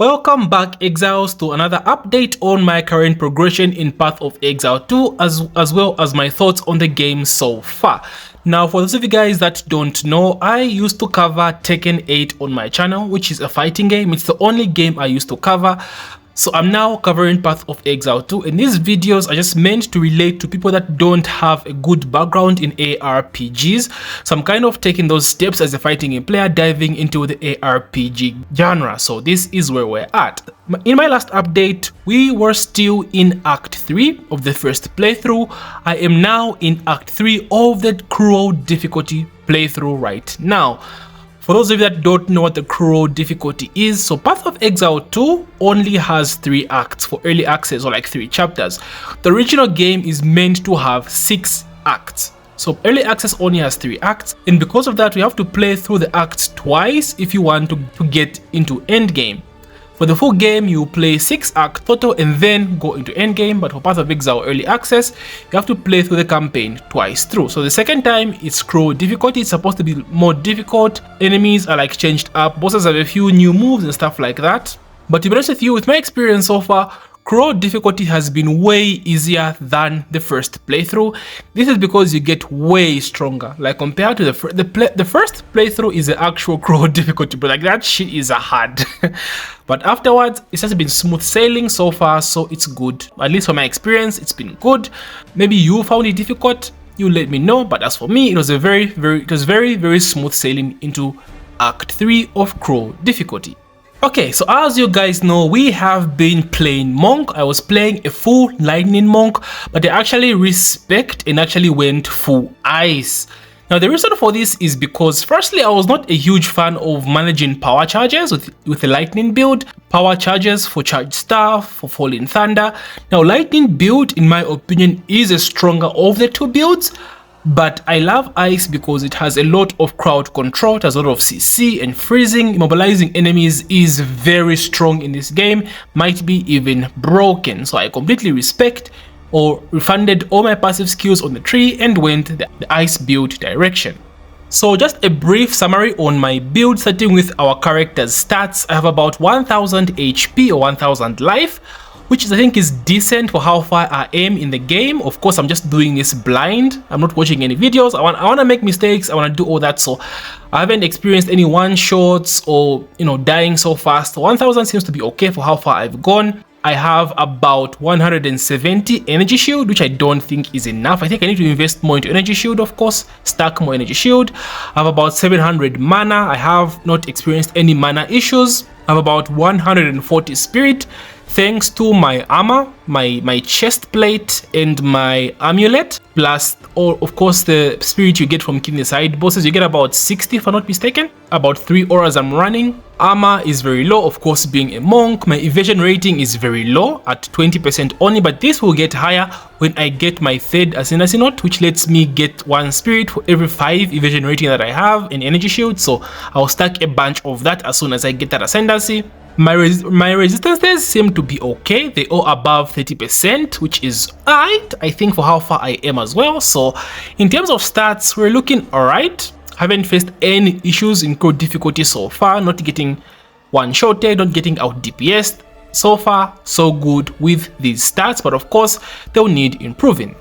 Welcome back, Exiles, to another update on my current progression in Path of Exile 2 as well as my thoughts on the game so far. Now, for those of you guys that don't know, I used to cover Tekken 8 on my channel, which is a fighting game. It's the only game I used to cover. So I'm now covering Path of Exile 2, and these videos are just meant to relate to people that don't have a good background in ARPGs. So I'm kind of taking those steps as a fighting game player, diving into the ARPG genre. So this is where we're at. In my last update, we were still in Act 3 of the first playthrough. I am now in Act 3 of the Cruel difficulty playthrough right now. For those of you that don't know what the Cruel difficulty is, so Path of Exile 2 only has 3 acts for early access, or like 3 chapters. The original game is meant to have 6 acts. So early access only has 3 acts, and because of that, we have to play through the acts twice if you want to get into endgame. For the full game, you play 6 acts total and then go into endgame, but for Path of Exile early access, you have to play through the campaign twice through. So the second time, it's Cruel difficulty. It's supposed to be more difficult. Enemies are like changed up. Bosses have a few new moves and stuff like that. But to be honest with you, with my experience so far, Cruel difficulty has been way easier than the first playthrough. This is because you get way stronger. Like compared to the first playthrough is the actual Cruel difficulty, but like that shit is hard. But afterwards, it's just been smooth sailing so far, so it's good. At least from my experience, it's been good. Maybe you found it difficult, you let me know. But as for me, it was very smooth sailing into Act 3 of Cruel difficulty. Okay, so as you guys know, we have been playing Monk. I was playing a full Lightning Monk, but I actually respec and actually went full Ice. Now the reason for this is because firstly, I was not a huge fan of managing power charges with the Lightning build. Power charges for Charged Staff, for Falling Thunder. Now Lightning build, in my opinion, is a stronger of the 2 builds. But I love Ice because it has a lot of crowd control, it has a lot of CC, and freezing, immobilizing enemies is very strong in this game, might be even broken. So I completely respect or refunded all my passive skills on the tree and went the Ice build direction. So just a brief summary on my build, starting with our character's stats. I have about 1000 HP or 1000 life, which I think is decent for how far I am in the game. Of course, I'm just doing this blind. I'm not watching any videos. I want to make mistakes. I want to do all that. So I haven't experienced any one-shots or, dying so fast. 1000 seems to be okay for how far I've gone. I have about 170 energy shield, which I don't think is enough. I think I need to invest more into energy shield, of course, stack more energy shield. I have about 700 mana. I have not experienced any mana issues. I have about 140 spirit. Thanks to my armor, my chest plate, and my amulet, plus of course the spirit you get from killing the side bosses. You get about 60 if I'm not mistaken. About 3 auras I'm running. Armor is very low, of course, being a monk. My evasion rating is very low at 20% only, but this will get higher when I get my third ascendancy note, which lets me get 1 spirit for every 5 evasion rating that I have in energy shield. So I'll stack a bunch of that as soon as I get that ascendancy. My resistances seem to be okay. They are above 30%, which is alright, I think, for how far I am as well. So in terms of stats, we're looking alright. Haven't faced any issues in Cruel difficulty so far. Not getting one-shotted, not getting out DPS'd. So far, so good with these stats, but of course, they'll need improving.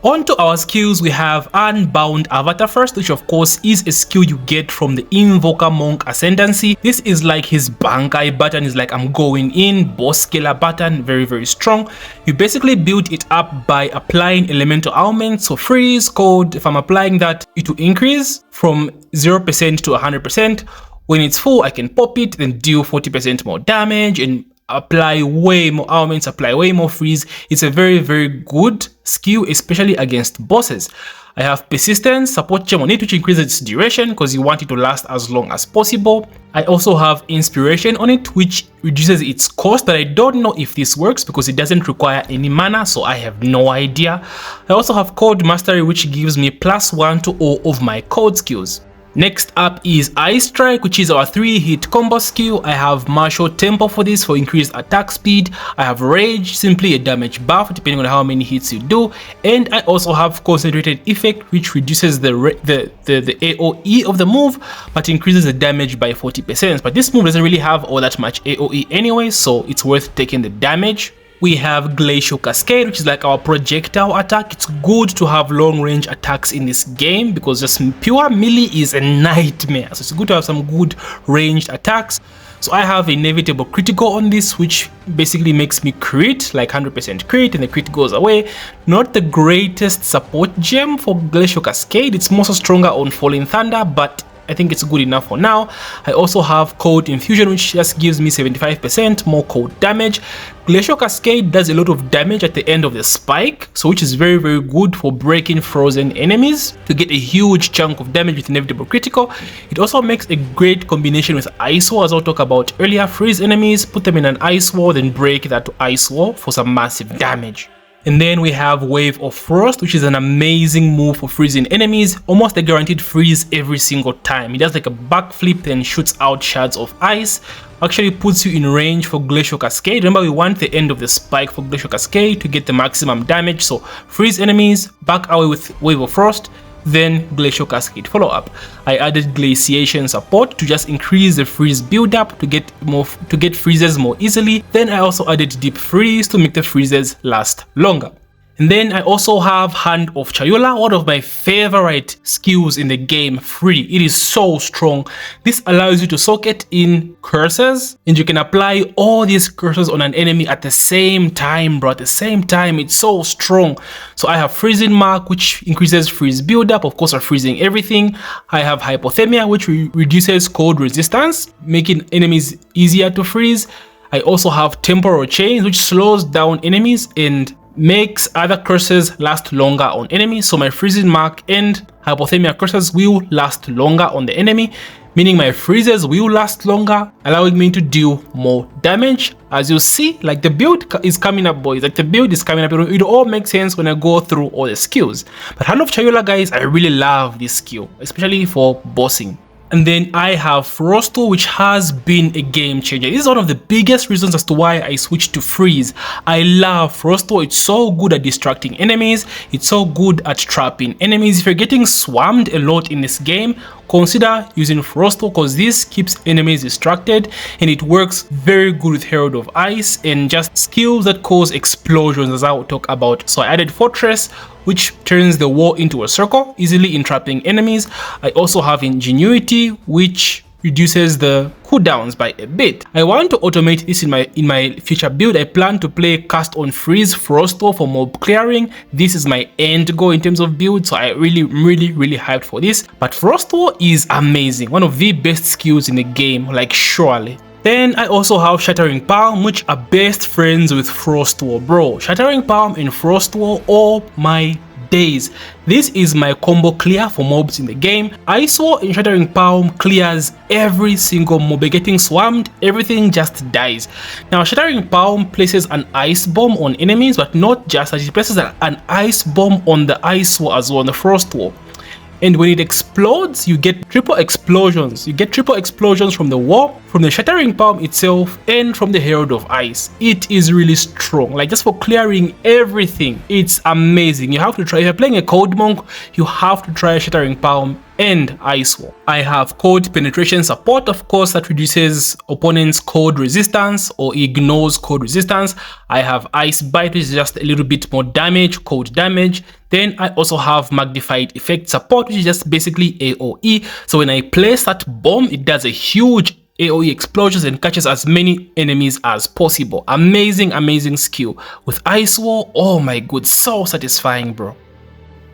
On to our skills, we have Unbound Avatar first, which of course is a skill you get from the Invoker Monk Ascendancy. This is like his Bankai button, is like I'm going in, boss scaler button, very strong. You basically build it up by applying elemental ailments, so freeze, cold. If I'm applying that, it will increase from 0% to 100%. When it's full, I can pop it, then deal 40% more damage and apply way more ailments, apply way more freeze. It's a very good skill, especially against bosses. I have Persistence, Support Gem on it, which increases its duration because you want it to last as long as possible. I also have Inspiration on it, which reduces its cost, but I don't know if this works because it doesn't require any mana, so I have no idea. I also have Code Mastery, which gives me +1 to all of my code skills. Next up is Ice Strike, which is our 3-hit combo skill. I have Martial Tempo for this for increased attack speed. I have Rage, simply a damage buff depending on how many hits you do, and I also have Concentrated Effect, which reduces the AOE of the move but increases the damage by 40%. But this move doesn't really have all that much AOE anyway, so it's worth taking the damage. We have Glacial Cascade, which is like our projectile attack. It's good to have long range attacks in this game because just pure melee is a nightmare. So it's good to have some good ranged attacks. So I have Inevitable Critical on this, which basically makes me crit, like 100% crit, and the crit goes away. Not the greatest support gem for Glacial Cascade. It's more so stronger on Falling Thunder, but I think it's good enough for now. I also have Cold Infusion, which just gives me 75% more cold damage. Glacial Cascade does a lot of damage at the end of the spike, so which is very good for breaking frozen enemies to get a huge chunk of damage with Inevitable Critical. It also makes a great combination with Ice Wall, as I'll talk about earlier. Freeze enemies, put them in an Ice Wall, then break that Ice Wall for some massive damage. And then we have Wave of Frost, which is an amazing move for freezing enemies, almost a guaranteed freeze every single time. It does like a backflip and shoots out shards of ice, actually puts you in range for Glacial Cascade. Remember, we want the end of the spike for Glacial Cascade to get the maximum damage, so freeze enemies, back away with Wave of Frost, then Glacial Cascade follow-up. I added Glaciation support to just increase the freeze build-up to get freezes more easily. Then I also added Deep Freeze to make the freezes last longer. And then I also have Hand of Chayula, one of my favorite skills in the game, free. It is so strong. This allows you to socket in curses, and you can apply all these curses on an enemy at the same time, bro. At the same time, it's so strong. So I have Freezing Mark, which increases freeze buildup, of course, for freezing everything. I have Hypothermia, which reduces cold resistance, making enemies easier to freeze. I also have Temporal Chains, which slows down enemies and makes other curses last longer on enemies. So my Freezing Mark and Hypothermia curses will last longer on the enemy, meaning my freezes will last longer, allowing me to deal more damage. As you see, like the build is coming up, boys. Like the build is coming up. It all makes sense when I go through all the skills. But Hand of Chayula, guys, I really love this skill, especially for bossing. And then I have Frosto, which has been a game changer. This is one of the biggest reasons as to why I switched to Freeze. I love Frosto. It's so good at distracting enemies. It's so good at trapping enemies. If you're getting swarmed a lot in this game, consider using Frosto because this keeps enemies distracted, and it works very good with Herald of Ice and just skills that cause explosions, as I will talk about. So I added Fortress, which turns the wall into a circle, easily entrapping enemies. I also have Ingenuity, which reduces the cooldowns by a bit. I want to automate this in my future build. I plan to play Cast on Freeze Frosto for mob clearing. This is my end goal in terms of build, so I really hyped for this. But Frosto is amazing, one of the best skills in the game, like surely. Then I also have Shattering Palm, which are best friends with Frost Wall, bro. Shattering Palm and Frost Wall, oh my days. This is my combo clear for mobs in the game. Ice Wall and Shattering Palm clears every single mob. By getting swarmed, everything just dies. Now Shattering Palm places an ice bomb on enemies, but not just that, it places an ice bomb on the Ice Wall as well, on the Frost Wall. And when it explodes, you get triple explosions. You get triple explosions from the wall, from the Shattering Palm itself, and from the Herald of Ice. It is really strong. Like, just for clearing everything, it's amazing. You have to try. If you're playing a Cold Monk, you have to try Shattering Palm and Ice Wall. I have Cold Penetration support, of course, that reduces opponents' cold resistance or ignores cold resistance. I have Ice Bite, which is just a little bit more damage, cold damage. Then I also have Magnified Effect support, which is just basically AOE. So when I place that bomb, it does a huge AOE explosions and catches as many enemies as possible. Amazing skill. With Ice Wall, oh my god, so satisfying, bro.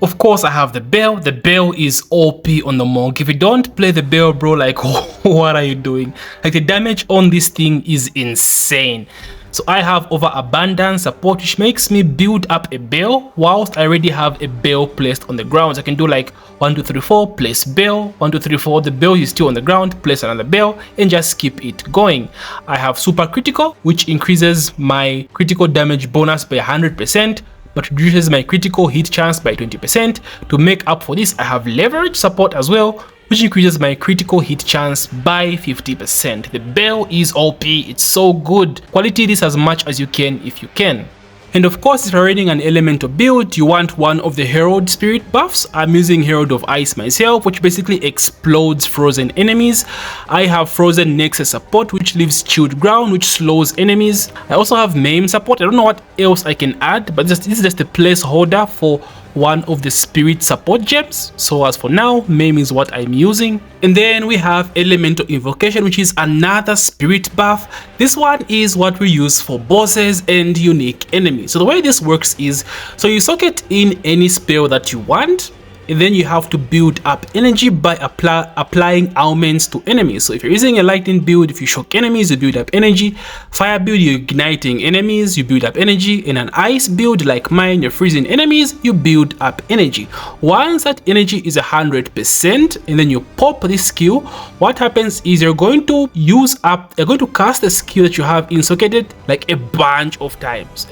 Of course, I have the bell. The bell is OP on the monk. If you don't play the bell, bro, like, what are you doing? Like, the damage on this thing is insane. So I have Overabundance support, which makes me build up a bell whilst I already have a bell placed on the ground. So I can do like 1, 2, 3, 4, place bell, 1, 2, 3, 4, the bell is still on the ground, place another bell, and just keep it going. I have Super Critical, which increases my critical damage bonus by 100%, but reduces my critical hit chance by 20%. To make up for this, I have Leverage support as well, which increases my critical hit chance by 50%. The bell is OP, it's so good. Quality this as much as you can if you can. And of course, if you're running an elemental build, you want one of the Herald Spirit buffs. I'm using Herald of Ice myself, which basically explodes frozen enemies. I have Frozen Nexus support, which leaves chilled ground, which slows enemies. I also have Maim support. I don't know what else I can add, but this is just a placeholder for one of the spirit support gems. So as for now, Maim is what I'm using. And then we have Elemental Invocation, which is another spirit buff. This one is what we use for bosses and unique enemies. So the way this works is, so you socket in any spell that you want, and then you have to build up energy by applying ailments to enemies. So if you're using a lightning build, if you shock enemies, you build up energy. Fire build, you're igniting enemies, you build up energy. In an ice build like mine, you're freezing enemies, you build up energy. Once that energy is 100% and then you pop this skill, what happens is you're going to cast a skill that you have insocketed like a bunch of times.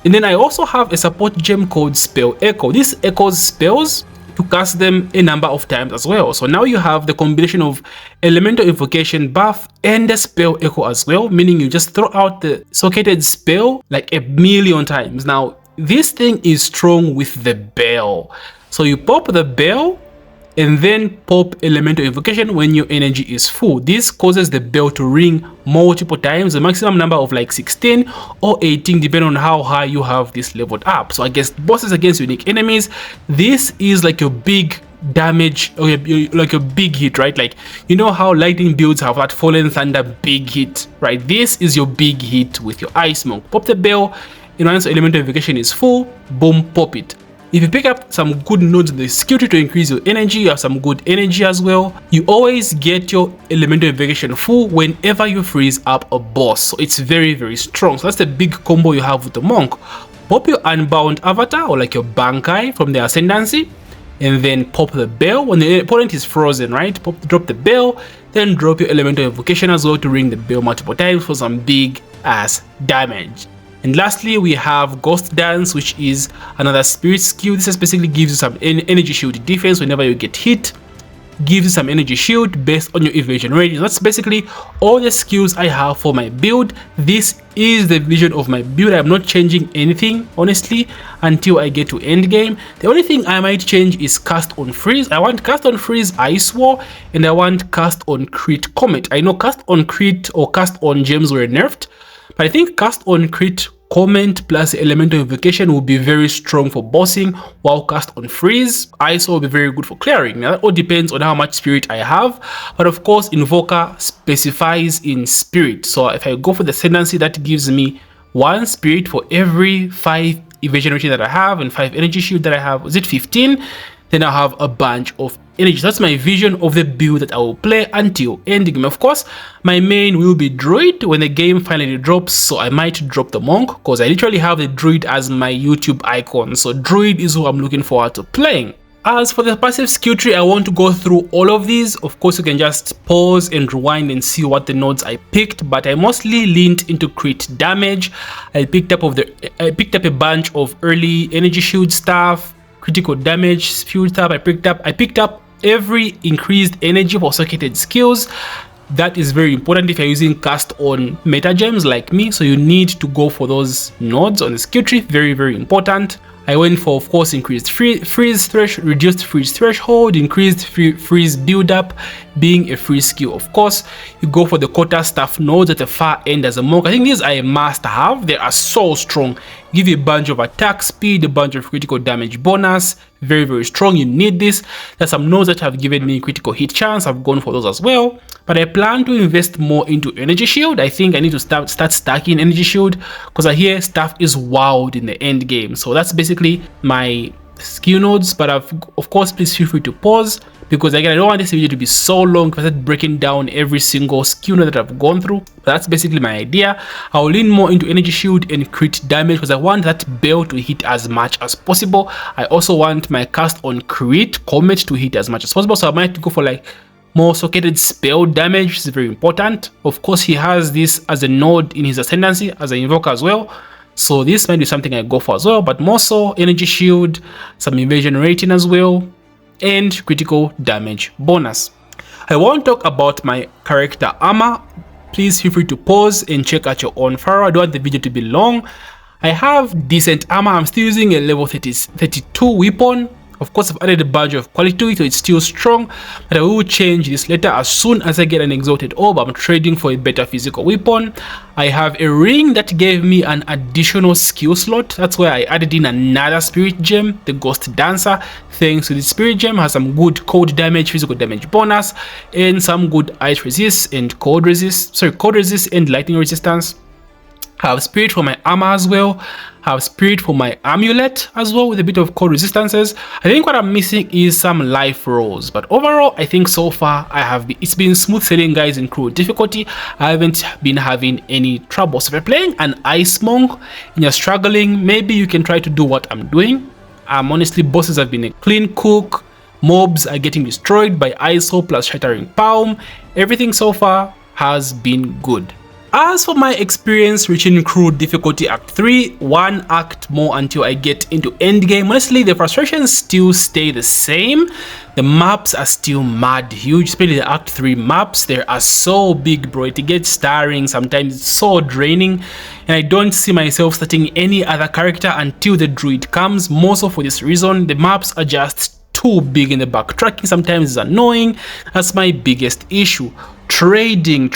And then I also have a support gem called Spell Echo. This echoes spells to cast them a number of times as well. So now you have the combination of Elemental Invocation buff and the Spell Echo as well, meaning you just throw out the socketed spell like a million times. Now this thing is strong with the bell. So you pop the bell and then pop Elemental Invocation when your energy is full. This causes the bell to ring multiple times, the maximum number of like 16 or 18 depending on how high you have this leveled up. So against bosses, against unique enemies, this is like your big damage, or like a big hit, right? Like, you know how lightning builds have that Fallen Thunder big hit, right? This is your big hit with your Ice Monk. Pop the bell, and once Elemental Invocation is full, boom, pop it. If you pick up some good nodes in the skill tree to increase your energy, you have some good energy as well. You always get your Elemental Invocation full whenever you freeze up a boss. So it's very, very strong. So that's the big combo you have with the monk. Pop your Unbound Avatar or like your Bankai from the Ascendancy, and then pop the bell when the opponent is frozen, right? Drop the bell, then drop your Elemental Invocation as well to ring the bell multiple times for some big ass damage. And lastly, we have Ghost Dance, which is another spirit skill. This basically gives you some energy shield defense whenever you get hit. Gives you some energy shield based on your evasion rate. That's basically all the skills I have for my build. This is the vision of my build. I'm not changing anything, honestly, until I get to endgame. The only thing I might change is Cast on Freeze. I want Cast on Freeze Ice War, and I want Cast on Crit Comet. I know Cast on Crit or Cast on Gems were nerfed, but I think Cast on Crit Comment plus Elemental Invocation will be very strong for bossing, while Cast on Freeze Ice will be very good for clearing. Now that all depends on how much spirit I have, but of course Invoker specifies in spirit. So if I go for the Ascendancy, that gives me 1 spirit for every 5 evasion rating that I have and 5 energy shield that I have. Is it 15? Then I have a bunch of energy. So that's my vision of the build that I will play until endgame. Of course, my main will be Druid when the game finally drops, so I might drop the Monk because I literally have the Druid as my YouTube icon. So Druid is who I'm looking forward to playing. As for the passive skill tree, I want to go through all of these. Of course, you can just pause and rewind and see what the nodes I picked, but I mostly leaned into crit damage. I picked up a bunch of early energy shield stuff, critical damage, field tab. I picked up every increased energy for socketed skills. That is very important if you're using cast on meta gems like me, so you need to go for those nodes on the skill tree. Very, very important. I went for, of course, increased freeze threshold, reduced freeze threshold, increased freeze build up, being a free skill. Of course, you go for the quarter staff nodes at the far end as a monk. I think these are a must have. They are so strong. Give you a bunch of attack speed, a bunch of critical damage bonus. Very, very strong. You need this. There's some nodes that have given me critical hit chance. I've gone for those as well. But I plan to invest more into energy shield. I think I need to start stacking energy shield because I hear stuff is wowed in the end game. So that's basically my skill nodes. But of course, please feel free to pause, because again, I don't want this video to be so long because I start breaking down every single skill node that I've gone through. But that's basically my idea. I'll lean more into energy shield and crit damage because I want that bell to hit as much as possible. I also want my cast on crit comet to hit as much as possible. So I might go for like more socketed spell damage, which is very important. Of course, he has this as a node in his ascendancy as an invoker as well. So this might be something I go for as well, but more so energy shield, some evasion rating as well. and critical damage bonus. I won't talk about my character armor. Please feel free to pause and check out your own fire. I don't want the video to be long. I have decent armor. I'm still using a level 32 weapon. Of course, I've added a badge of quality to it, so it's still strong, but I will change this later as soon as I get an exalted orb. I'm trading for a better physical weapon. I have a ring that gave me an additional skill slot. That's where I added in another spirit gem, the Ghost Dancer. Thanks to this spirit gem, has some good cold damage, physical damage bonus, and some good ice resist and cold resist, and lightning resistance. I have spirit for my armor as well. I have spirit for my amulet as well with a bit of cold resistances. I think what I'm missing is some life rolls, but overall I think so far it's been smooth sailing, guys. In crew difficulty I haven't been having any trouble. So if you're playing an ice monk and you're struggling, maybe you can try to do what I'm doing. Honestly, bosses have been a clean cook, mobs are getting destroyed by ISO plus shattering palm. Everything so far has been good. As for my experience reaching crew difficulty act 3, one act more until I get into endgame, honestly the frustrations still stay the same. The maps are still mad huge, especially the act 3 maps. They are so big, bro. It gets tiring sometimes, it's so draining, and I don't see myself starting any other character until the druid comes. More so for this reason, the maps are just too big and the backtracking sometimes is annoying. That's my biggest issue. Trading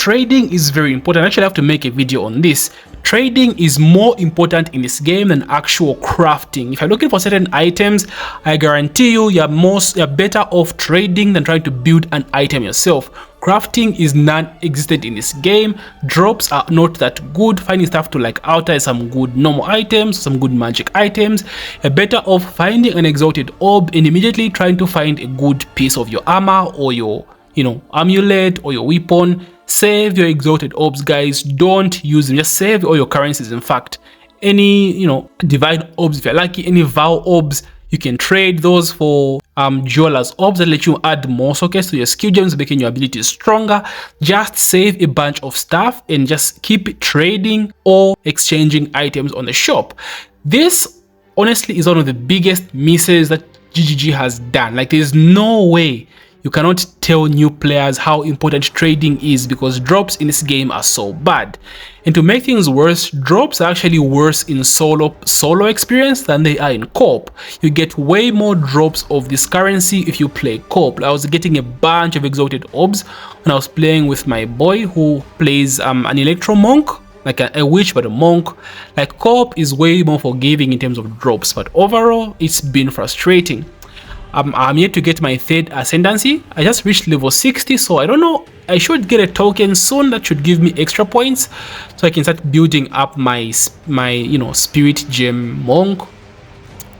is very important. I actually have to make a video on this. Trading is more important in this game than actual crafting. If you're looking for certain items, I guarantee you're better off trading than trying to build an item yourself. Crafting is non-existent in this game. Drops are not that good. Finding stuff to like alter some good normal items, some good magic items. You're better off finding an exalted orb and immediately trying to find a good piece of your armor or your amulet or your weapon. Save your exalted orbs, guys. Don't use them. Just save all your currencies. In fact, any divine orbs, if you're lucky, any vow orbs, you can trade those for jeweler's orbs that let you add more sockets to your skill gems, making your abilities stronger. Just save a bunch of stuff and just keep trading or exchanging items on the shop. This honestly is one of the biggest misses that GGG has done. Like, there's no way you cannot tell new players how important trading is, because drops in this game are so bad. And to make things worse, drops are actually worse in solo experience than they are in co-op. You get way more drops of this currency if you play co-op. I was getting a bunch of exalted orbs when I was playing with my boy who plays an electro monk, like a witch but a monk. Like, co-op is way more forgiving in terms of drops, but overall it's been frustrating. I'm yet to get my third ascendancy. I just reached level 60, so I don't know. I should get a token soon that should give me extra points, so I can start building up my spirit gem monk.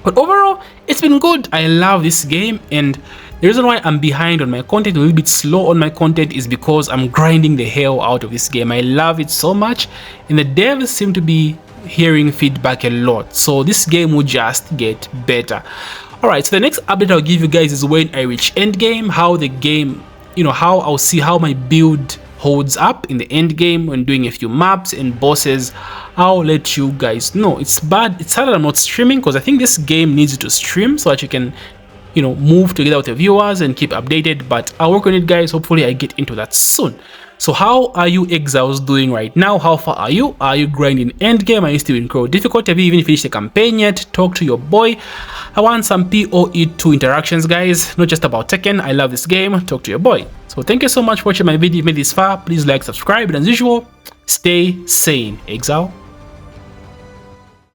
But overall, it's been good. I love this game, and the reason why I'm behind on my content, a little bit slow on my content, is because I'm grinding the hell out of this game. I love it so much, and the devs seem to be hearing feedback a lot, so this game will just get better. Alright, so the next update I'll give you guys is when I reach endgame, how the game, how I'll see how my build holds up in the endgame when doing a few maps and bosses. I'll let you guys know. It's sad that I'm not streaming, because I think this game needs you to stream so that you can, move together with the viewers and keep updated, but I'll work on it, guys. Hopefully I get into that soon. So how are you exiles doing right now? How far are you? Are you grinding endgame? Are you still in crew difficulty? Have you even finished the campaign yet? Talk to your boy. I want some POE2 interactions, guys. Not just about Tekken. I love this game. Talk to your boy. So thank you so much for watching my video. If you made this far, please like, subscribe, and as usual, stay sane, exile.